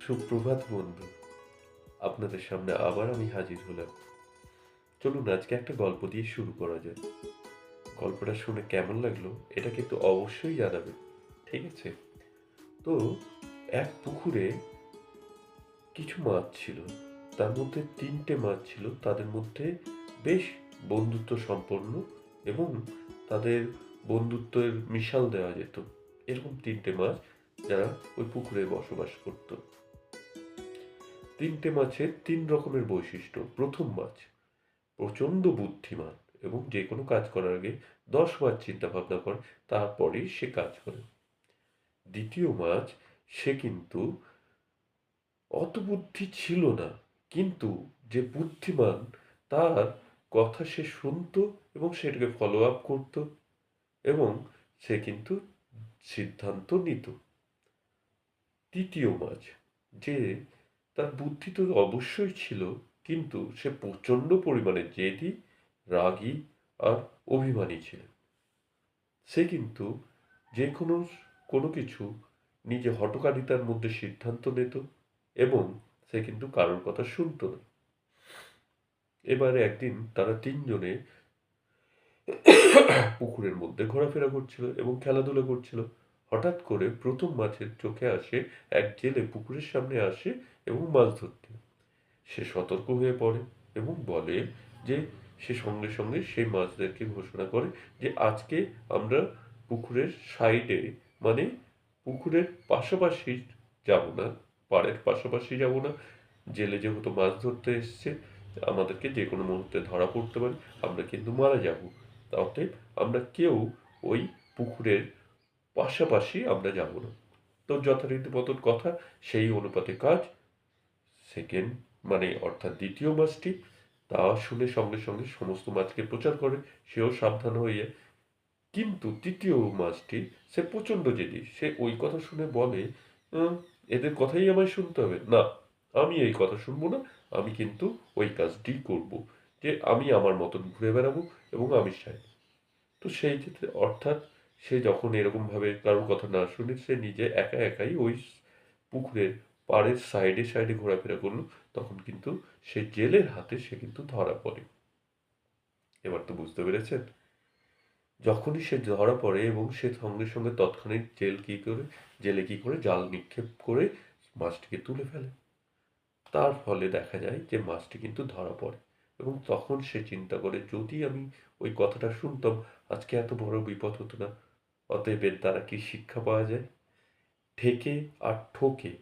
সুপ্রভাত বন্ধু, আপনাদের সামনে আবার আমি হাজির হলাম। চলুন আজকে একটা গল্প দিয়ে শুরু করা যায়। গল্পটা শুনে কেমন লাগলো এটা কিন্তু অবশ্যই জানাবেন। ঠিক আছে? তো এক পুকুরে কিছু মাছ ছিল। তার মধ্যে ৩টে মাছ ছিল। তাদের মধ্যে বেশ বন্ধুত্ব সম্পন্ন এবং তাদের বন্ধুত্বের মিশাল দেওয়া যেত। এরকম ৩টে মাছ যারা ওই পুকুরে বসবাস করত। ৩টে মাছের ৩ রকমের বৈশিষ্ট্য। প্রথম মাছ প্রচণ্ড বুদ্ধিমান এবং যে কোনো কাজ করার আগে ১০ বার চিন্তা ভাবনা করে তারপরেই সে কাজ করে। দ্বিতীয় মাছ সে কিন্তু অত বুদ্ধি ছিল না, কিন্তু যে বুদ্ধিমান তার কথা সে শুনতো এবং সেটাকে ফলো আপ করতো এবং সে কিন্তু সিদ্ধান্ত নিত। তৃতীয় মাছ যে তার বুদ্ধি তো অবশ্যই ছিল, কিন্তু সে প্রচণ্ড পরিমাণে জেদি, রাগী আর অভিমানী ছিল। সে কিন্তু যে কোনো কিছু নিজে হঠকারিতার মধ্যে সিদ্ধান্ত নিত এবং সে কিন্তু কারোর কথা শুনত না। এবারে একদিন তারা ৩ জনে পুকুরের মধ্যে ঘোরাফেরা করছিল এবং খেলাধুলা করছিল। হঠাৎ করে প্রথম মাছের চোখে আসে এক জেলে পুকুরের সামনে আসে এবং মাছ ধরতে। সে সতর্ক হয়ে পড়ে এবং বলে যে সে সঙ্গে সঙ্গে সেই মাছদেরকে ঘোষণা করে যে আজকে আমরা পুকুরের সাইডে, মানে পুকুরের পাশাপাশি যাব না, পাড়ের পাশাপাশি যাব না। জেলে যেহেতু মাছ ধরতে এসছে, আমাদেরকে যে কোনো মুহূর্তে ধরা পড়তে পারে, আমরা কিন্তু মারা যাব। অতএব আমরা কেউ ওই পুকুরের পাশাপাশি আমরা যাব না। তো যথারীতি মতন কথা, সেই অনুপাতে কাজ। সেকেন্ড মানে অর্থাৎ দ্বিতীয় মাছটি তা শুনে সঙ্গে সঙ্গে সমস্ত মাছকে প্রচার করে, সেও সাবধান হয়ে যায়। কিন্তু তৃতীয় মাছটি সে প্রচণ্ড জেদি। সে ওই কথা শুনে বলে, "উম, এদের কথাই আমায় শুনতে হবে না, আমি এই কথা শুনবো না, আমি কিন্তু ওই কাজটি করব, যে আমি আমার মতন ঘুরে বেড়াবো এবং আমি চাই।" তো সেই ক্ষেত্রে অর্থাৎ সে যখন এরকমভাবে কারোর কথা না শুনে সে নিজে একা একাই ওই পুকুরের পাড়ের সাইডে সাইডে ঘোরাফেরা করলো, তখন কিন্তু সে জেলের হাতে সে কিন্তু ধরা পড়ে। এবার তো বুঝতে পেরেছেন? যখনই সে ধরা পড়ে এবং সে সঙ্গে সঙ্গে তৎক্ষণাৎ জেলে কি করে জাল নিক্ষেপ করে মাছটিকে তুলে ফেলে। তার ফলে দেখা যায় যে মাছটি কিন্তু ধরা পড়ে এবং তখন সে চিন্তা করে, যদি আমি ওই কথাটা শুনতাম আজকে এত বড় বিপদ হতো না। অতএব এর দ্বারা কি শিক্ষা পাওয়া যায়? ঠেকে আর ঠোকে